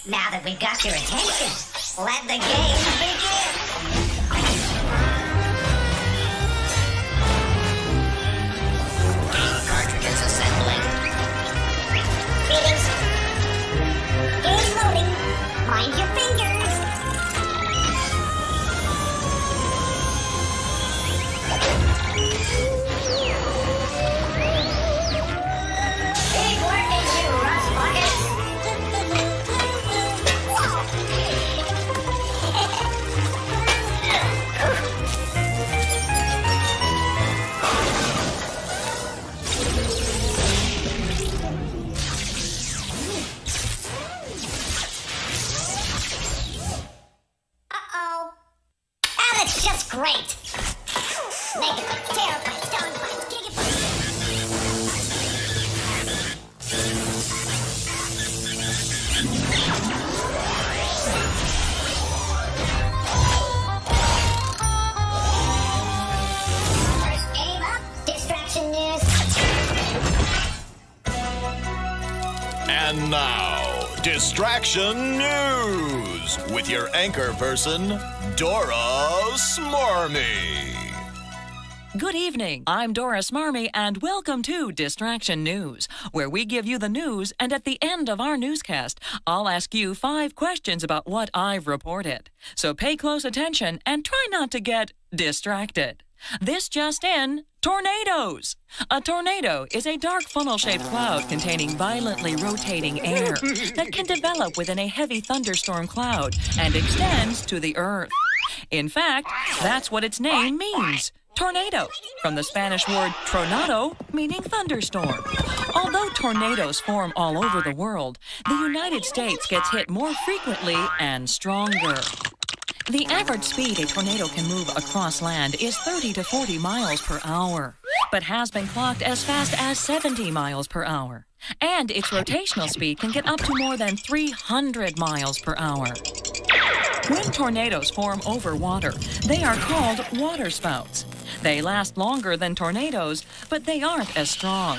Now that we've got your attention, let the game begin! Game cartridges assembling. Greetings. Game loading. Mind your fingers. Big working, you rust buckets. Just great. Negative, terrified, stone-fight, gigabyte. First game up, distraction news. And now, Distraction News with your anchor person, Dora Smarmy. Good evening. I'm Dora Smarmy, and welcome to Distraction News, where we give you the news, and at the end of our newscast, I'll ask you 5 questions about what I've reported. So pay close attention and try not to get distracted. This just in, tornadoes. A tornado is a dark funnel-shaped cloud containing violently rotating air that can develop within a heavy thunderstorm cloud and extends to the earth. In fact, that's what its name means, tornado, from the Spanish word tronado, meaning thunderstorm. Although tornadoes form all over the world, the United States gets hit more frequently and stronger. The average speed a tornado can move across land is 30 to 40 miles per hour, but has been clocked as fast as 70 miles per hour. And its rotational speed can get up to more than 300 miles per hour. When tornadoes form over water, they are called waterspouts. They last longer than tornadoes, but they aren't as strong.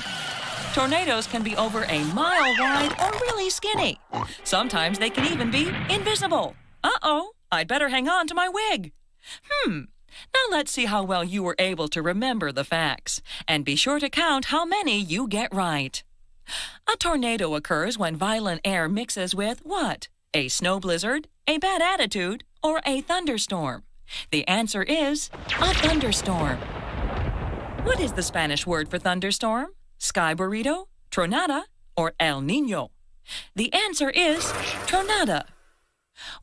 Tornadoes can be over a mile wide or really skinny. Sometimes they can even be invisible. Uh-oh, I'd better hang on to my wig. Now let's see how well you were able to remember the facts. And be sure to count how many you get right. A tornado occurs when violent air mixes with what? A snow blizzard, a bad attitude, or a thunderstorm? The answer is a thunderstorm. What is the Spanish word for thunderstorm? Sky burrito, tronada, or El Niño? The answer is tronada.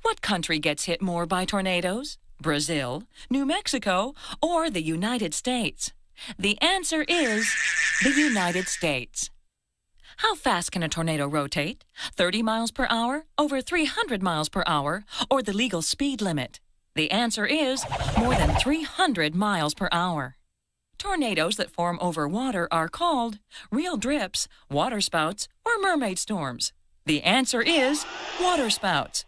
What country gets hit more by tornadoes? Brazil, New Mexico, or the United States? The answer is the United States. How fast can a tornado rotate? 30 miles per hour, over 300 miles per hour, or the legal speed limit? The answer is more than 300 miles per hour. Tornadoes that form over water are called real drips, waterspouts, or mermaid storms. The answer is waterspouts.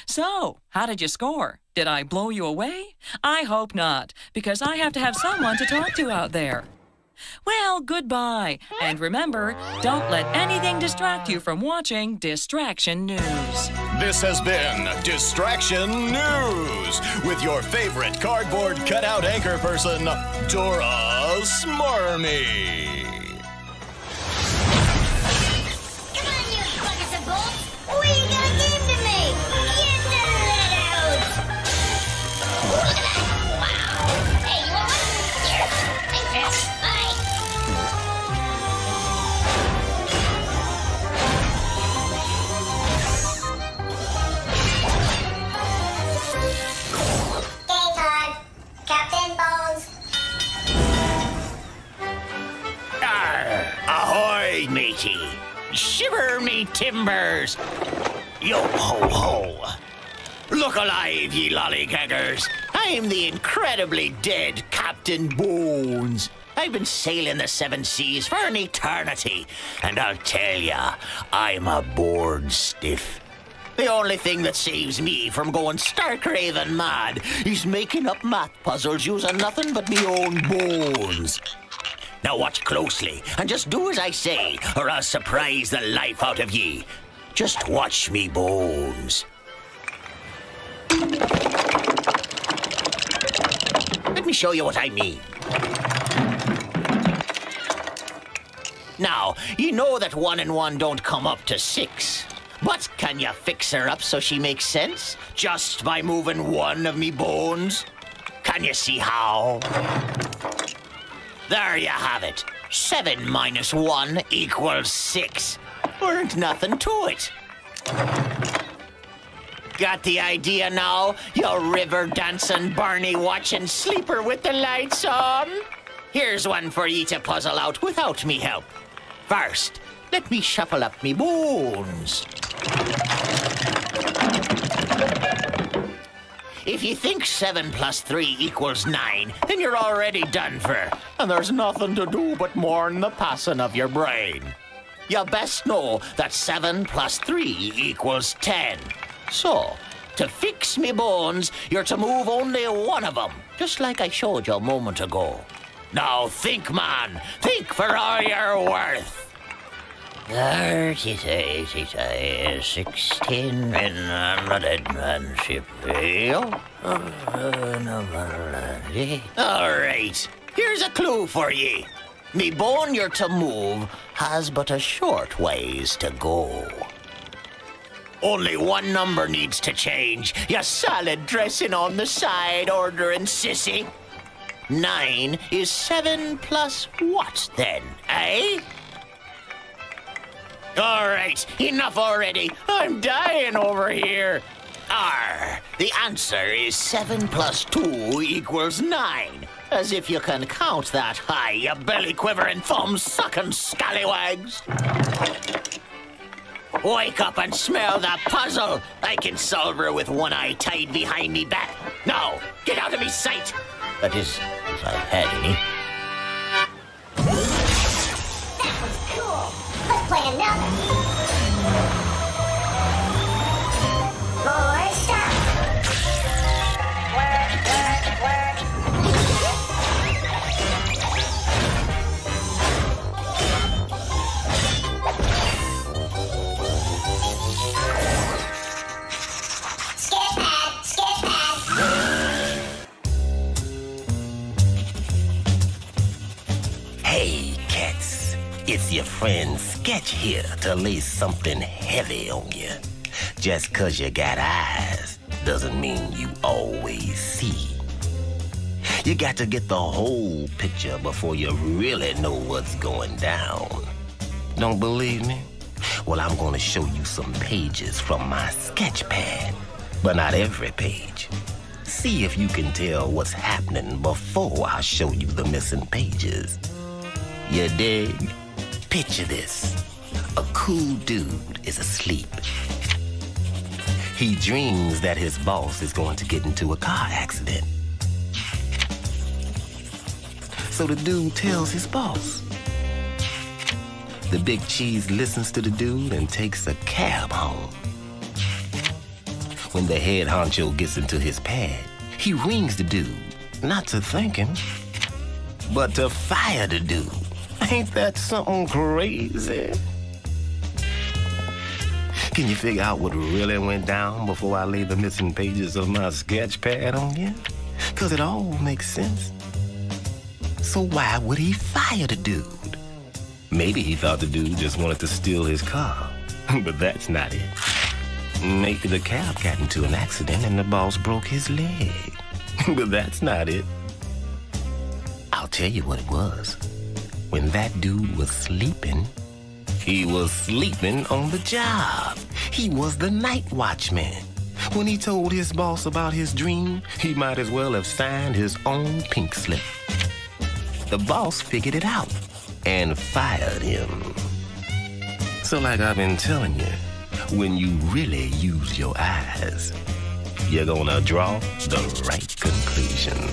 So, how did you score? Did I blow you away? I hope not, because I have to have someone to talk to out there. Well, goodbye. And remember, don't let anything distract you from watching Distraction News. This has been Distraction News with your favorite cardboard cutout anchor person, Dora Smarmy. Come on, you buckets of bolts! What are you gonna give to me? Get the lead out! Look at that! Wow! Hey, you want one? Here. Thanks, Chris. Bye! Game time! Captain Bones! Ahoy, matey! Shiver me timbers! Yo ho ho! Look alive, ye lollygaggers! I am the incredibly dead Captain Bones, I've been sailing the seven seas for an eternity, and I'll tell ya, I'm a bored stiff. The only thing that saves me from going stark raving mad is making up math puzzles using nothing but me own bones. Now watch closely, and just do as I say, or I'll surprise the life out of ye. Just watch me bones. Let me show you what I mean. Now, you know that 1 and 1 don't come up to 6. But can you fix her up so she makes sense? Just by moving one of me bones? Can you see how? There you have it. 7 minus 1 equals 6. Weren't nothing to it. Got the idea now, you river dancing, Barney watching sleeper with the lights on? Here's one for ye to puzzle out without me help. First, let me shuffle up me bones. If you think 7 plus 3 equals 9, then you're already done for, and there's nothing to do but mourn the passing of your brain. You best know that 7 plus 3 equals 10. So, to fix me bones, you're to move only one of them, just like I showed you a moment ago. Now think, man. Think for all you're worth. 16 All right, here's a clue for ye. Me bone you're to move has but a short ways to go. Only one number needs to change. You salad dressing on the side ordering sissy. 9 is 7 plus what then, eh? All right, enough already. I'm dying over here. The answer is 7 plus 2 equals 9. As if you can count that high, you belly-quivering, thumb-sucking scallywags. Wake up and smell that puzzle. I can solve her with one eye tied behind me back. Now, get out of me sight. That is, if I had any. That was cool. Let's play another. More stuff. Work. Skip pad. Hey, cats. It's your friend Sketch here to lay something heavy on you. Just 'cause you got eyes doesn't mean you always see. You got to get the whole picture before you really know what's going down. Don't believe me? Well, I'm going to show you some pages from my sketch pad, but not every page. See if you can tell what's happening before I show you the missing pages. You dig? Picture this. A cool dude is asleep. He dreams that his boss is going to get into a car accident. So the dude tells his boss. The big cheese listens to the dude and takes a cab home. When the head honcho gets into his pad, he rings the dude, not to thank him, but to fire the dude. Ain't that something crazy? Can you figure out what really went down before I lay the missing pages of my sketch pad on you? 'Cause it all makes sense. So why would he fire the dude? Maybe he thought the dude just wanted to steal his car, but that's not it. Maybe the cab got into an accident and the boss broke his leg, but that's not it. I'll tell you what it was. When that dude was sleeping, he was sleeping on the job. He was the night watchman. When he told his boss about his dream, he might as well have signed his own pink slip. The boss figured it out and fired him. So like I've been telling you, when you really use your eyes, you're gonna draw the right conclusion.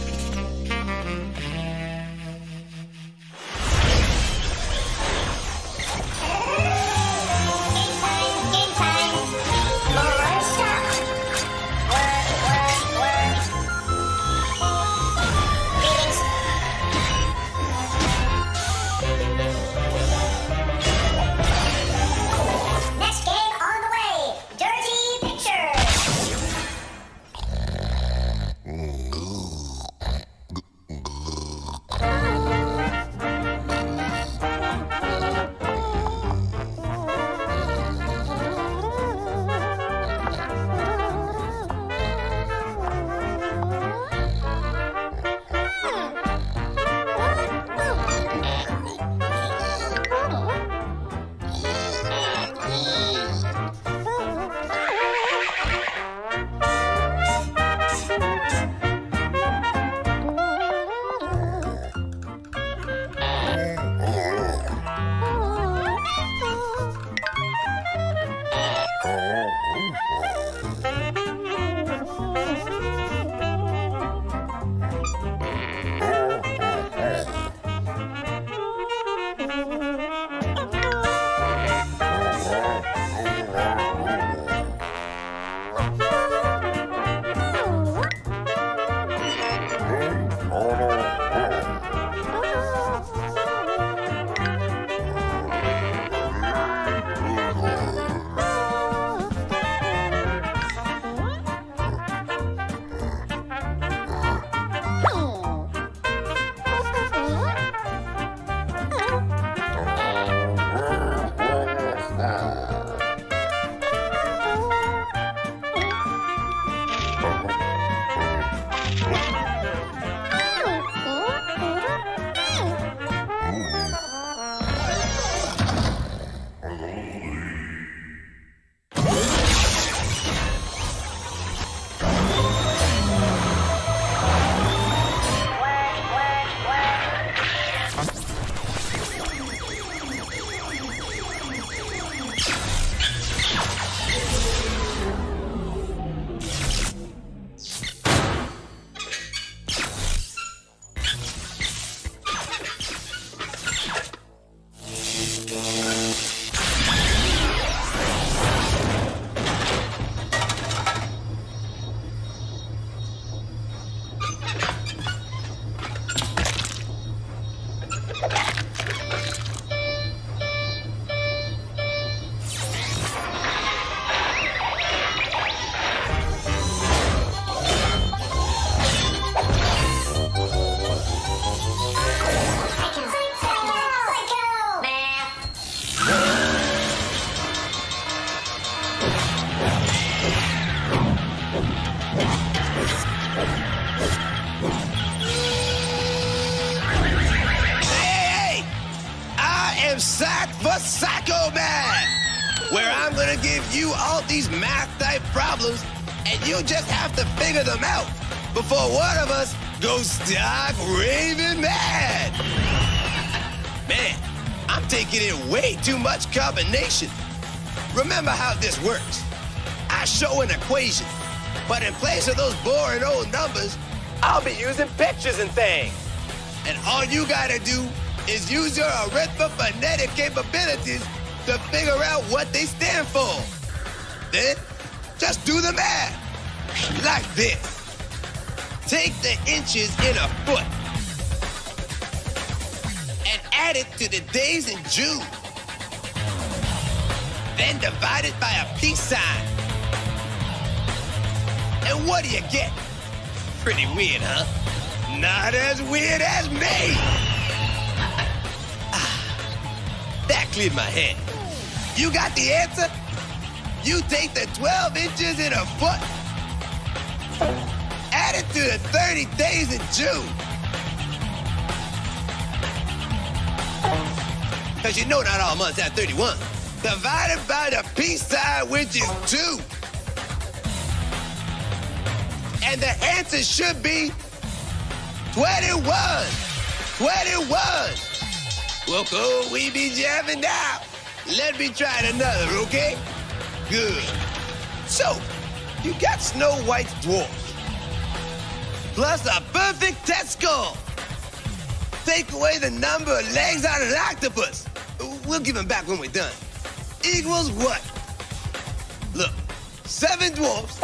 time Psych for Psycho Math, where I'm gonna give you all these math-type problems, and you just have to figure them out before one of us goes stark raving mad. Man, I'm taking in way too much combination. Remember how this works. I show an equation, but in place of those boring old numbers, I'll be using pictures and things. And all you gotta do is use your arithmetic capabilities to figure out what they stand for. Then, just do the math. Like this. Take the inches in a foot and add it to the days in June. Then divide it by a peace sign. And what do you get? Pretty weird, huh? Not as weird as me. That cleared my head. You got the answer? You take the 12 inches in a foot, add it to the 30 days in June. Because you know not all months have 31. Divided by the peace sign, which is 2. And the answer should be 21. 21. Well, cool, we be jamming now. Let me try another, okay? Good. So, you got Snow White's dwarf, plus a perfect test score. Take away the number of legs on an octopus. We'll give him back when we're done. Equals what? Look, 7 dwarfs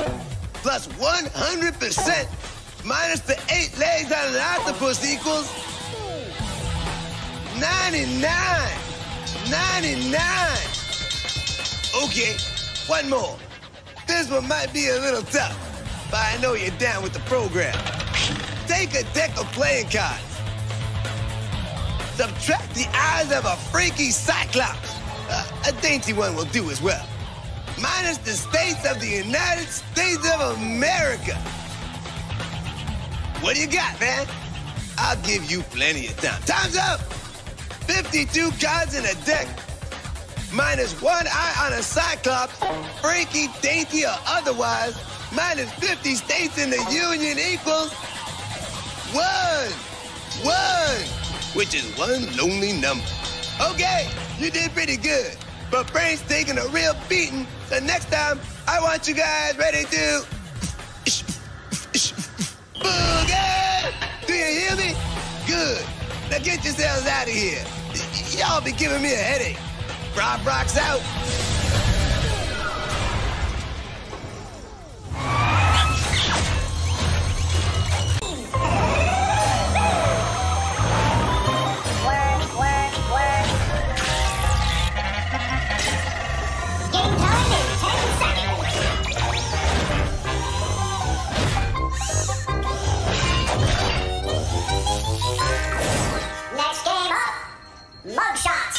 plus 100% minus the 8 legs on an octopus equals 99. 99. Okay, one more. This one might be a little tough, but I know you're down with the program. Take a deck of playing cards. Subtract the eyes of a freaky cyclops. A dainty one will do as well. Minus the states of the United States of America. What do you got, man? I'll give you plenty of time. Time's up! 52 cards in a deck, minus 1 eye on a cyclops, freaky, dainty, or otherwise, minus 50 states in the Union equals 1. 1, which is one lonely number. Okay, you did pretty good, but brain's taking a real beating, so next time, I want you guys ready to boogie! Do you hear me? Good. Now get yourselves out of here. Y'all be giving me a headache. Rob Rock's out. Game time in 10 seconds. Next game up, Mugshots.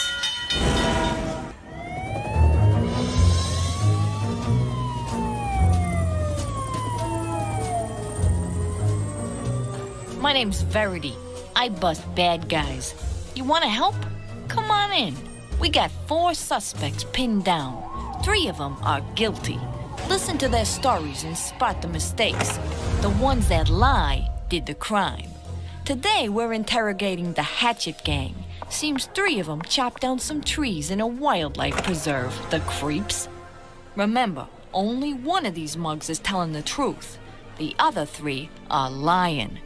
My name's Verity. I bust bad guys. You want to help? Come on in. We got 4 suspects pinned down. 3 of them are guilty. Listen to their stories and spot the mistakes. The ones that lie did the crime. Today we're interrogating the Hatchet Gang. Seems 3 of them chopped down some trees in a wildlife preserve, the creeps. Remember, only one of these mugs is telling the truth. The other 3 are lying.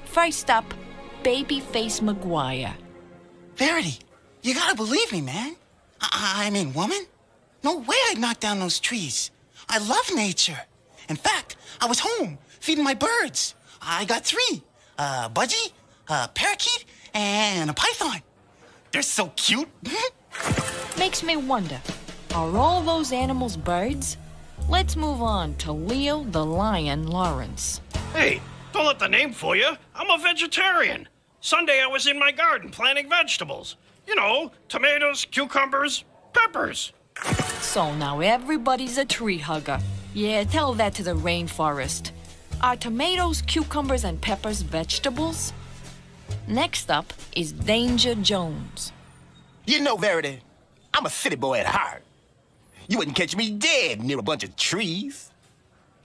First up, Babyface McGuire. Verity, you gotta believe me, man. I mean, woman. No way I'd knock down those trees. I love nature. In fact, I was home feeding my birds. I got 3. A budgie, a parakeet, and a python. They're so cute. Makes me wonder, are all those animals birds? Let's move on to Leo the Lion Lawrence. Hey, don't let the name fool you. I'm a vegetarian. Sunday I was in my garden planting vegetables. You know, tomatoes, cucumbers, peppers. So now everybody's a tree hugger. Yeah, tell that to the rainforest. Are tomatoes, cucumbers, and peppers vegetables? Next up is Danger Jones. You know, Verity, I'm a city boy at heart. You wouldn't catch me dead near a bunch of trees.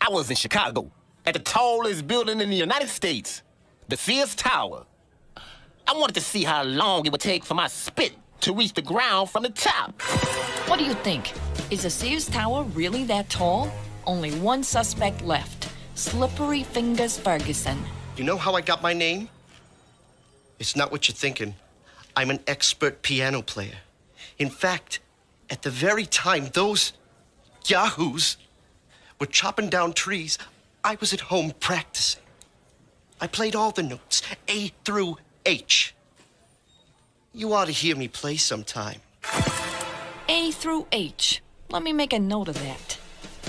I was in Chicago, at the tallest building in the United States, the Sears Tower. I wanted to see how long it would take for my spit to reach the ground from the top. What do you think? Is the Sears Tower really that tall? Only one suspect left. Slippery Fingers Ferguson. You know how I got my name? It's not what you're thinking. I'm an expert piano player. In fact, at the very time those yahoos were chopping down trees, I was at home practicing. I played all the notes, A through H. You ought to hear me play sometime. A through H. Let me make a note of that.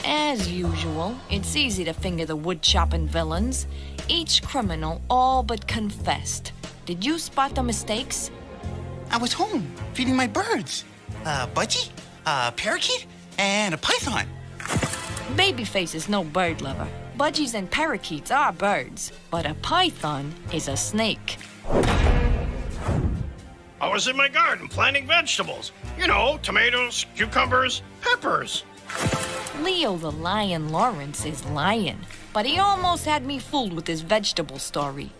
As usual, it's easy to finger the wood-chopping villains. Each criminal all but confessed. Did you spot the mistakes? I was home, feeding my birds. A budgie, a parakeet, and a python. Babyface is no bird lover. Budgies and parakeets are birds, but a python is a snake. I was in my garden planting vegetables. You know, tomatoes, cucumbers, peppers. Leo the Lion Lawrence is lying, but he almost had me fooled with his vegetable story.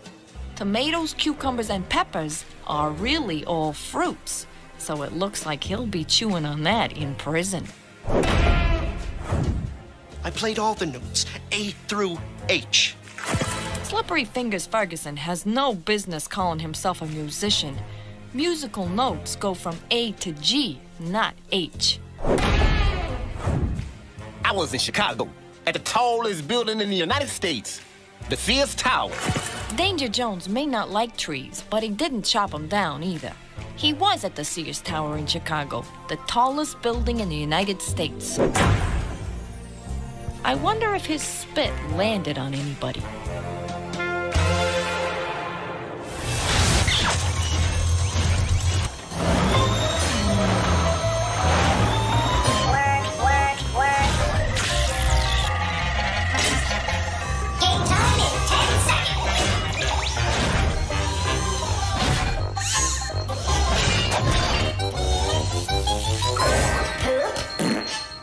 Tomatoes, cucumbers, and peppers are really all fruits, so it looks like he'll be chewing on that in prison. I played all the notes, A through H. Slippery Fingers Ferguson has no business calling himself a musician. Musical notes go from A to G, not H. I was in Chicago, at the tallest building in the United States, the Sears Tower. Danger Jones may not like trees, but he didn't chop them down either. He was at the Sears Tower in Chicago, the tallest building in the United States. I wonder if his spit landed on anybody.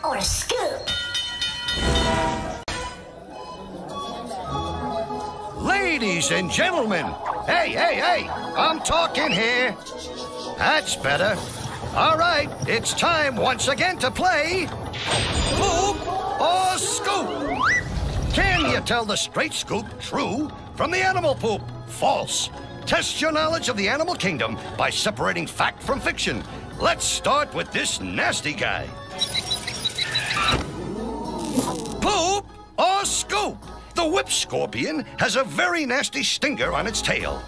Or a scoop. Ladies and gentlemen, hey, I'm talking here. That's better. All right, it's time once again to play Poop or Scoop. Can you tell the straight scoop true from the animal poop false? Test your knowledge of the animal kingdom by separating fact from fiction. Let's start with this nasty guy. Poop or Scoop? The whip scorpion has a very nasty stinger on its tail.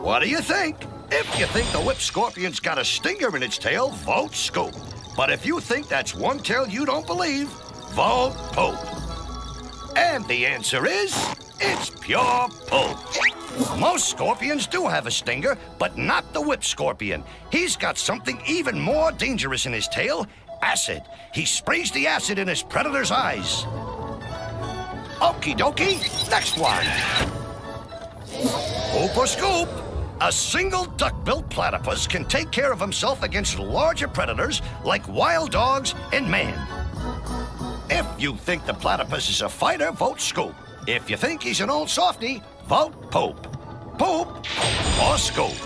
What do you think? If you think the whip scorpion's got a stinger in its tail, vote Scoop. But if you think that's one tail you don't believe, vote Poop. And the answer is, it's pure poop. Most scorpions do have a stinger, but not the whip scorpion. He's got something even more dangerous in his tail, acid. He sprays the acid in his predator's eyes. Okie dokie, next one. Poop or Scoop? A single duck-billed platypus can take care of himself against larger predators like wild dogs and man. If you think the platypus is a fighter, vote Scoop. If you think he's an old softy, vote Poop. Poop or Scoop?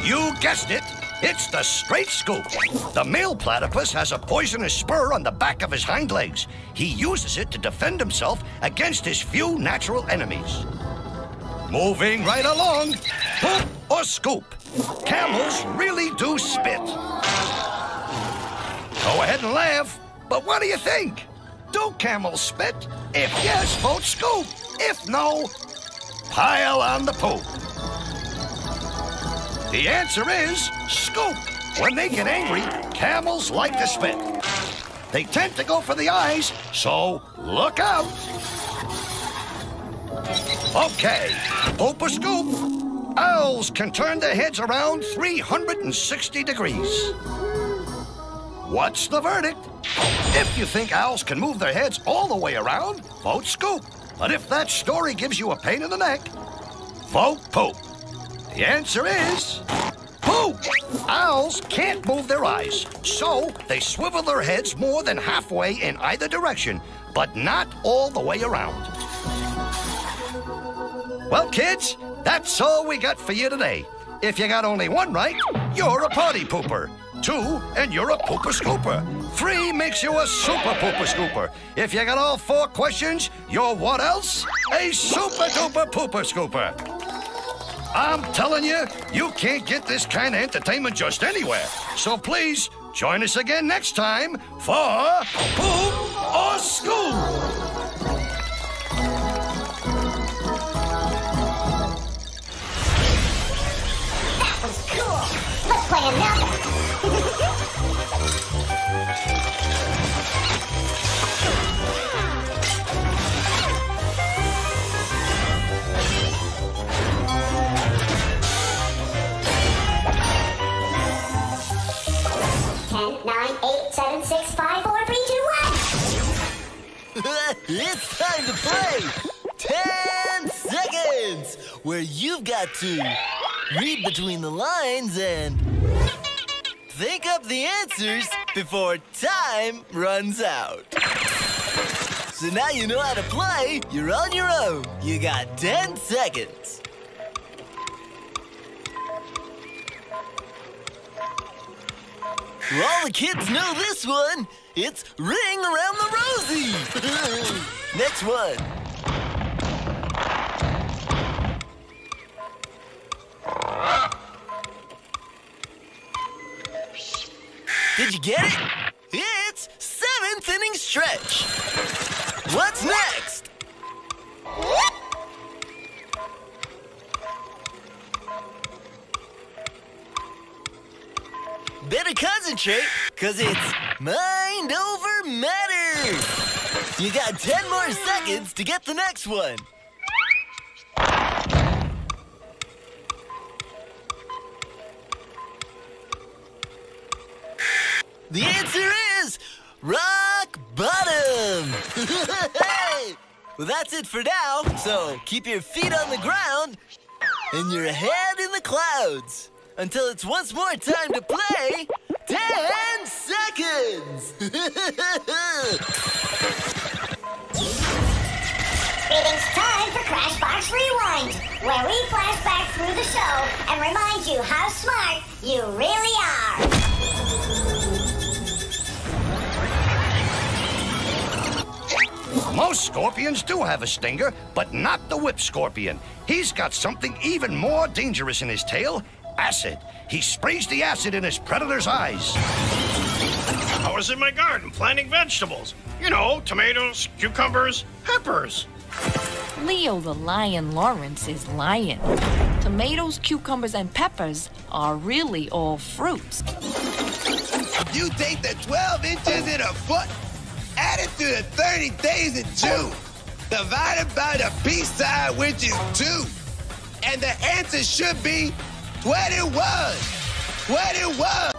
You guessed it. It's the straight scoop. The male platypus has a poisonous spur on the back of his hind legs. He uses it to defend himself against his few natural enemies. Moving right along, Poop or Scoop? Camels really do spit. Go ahead and laugh, but what do you think? Do camels spit? If yes, vote Scoop. If no, pile on the poop. The answer is Scoop. When they get angry, camels like to spit. They tend to go for the eyes, so look out. Okay, Poop or Scoop? Owls can turn their heads around 360 degrees. What's the verdict? If you think owls can move their heads all the way around, vote Scoop. But if that story gives you a pain in the neck, vote Poop. The answer is Poop. Scoop! Owls can't move their eyes, so they swivel their heads more than halfway in either direction, but not all the way around. Well, kids, that's all we got for you today. If you got only one right, you're a party pooper. 2, and you're a pooper scooper. 3 makes you a super pooper scooper. If you got all 4 questions, you're what else? A super duper pooper scooper. I'm telling you, you can't get this kind of entertainment just anywhere. So please, join us again next time for Poop or Scoop. Cool. Let's play another. 10, 9, 8, 7, 6, 5, 4, 3, 2, 1. It's time to play 10 seconds, where you've got to read between the lines and think up the answers before time runs out. So now you know how to play. You're on your own. You got 10 seconds. Well, all the kids know this one. It's Ring Around the Rosie. Next one. Did you get it? It's 7th inning stretch. What's next? Better concentrate, because it's mind over matter. You got 10 more seconds to get the next one. The answer is rock bottom. Well, that's it for now. So keep your feet on the ground and your head in the clouds until it's once more time to play 10 seconds. It's time for Crashbox Rewind, where we flash back through the show and remind you how smart you really are. Most scorpions do have a stinger, but not the whip scorpion. He's got something even more dangerous in his tail, acid. He sprays the acid in his predator's eyes. I was in my garden planting vegetables. You know, tomatoes, cucumbers, peppers. Leo the Lion Lawrence is lying. Tomatoes, cucumbers, and peppers are really all fruits. You take the 12 inches in a foot, add it to the 30 days in June, divided by the peace sign, which is 2. And the answer should be 21. 21.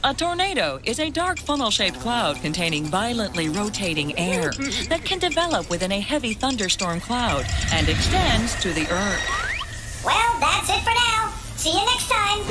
A tornado is a dark funnel-shaped cloud containing violently rotating air that can develop within a heavy thunderstorm cloud and extends to the earth. Well, that's it for now. See you next time.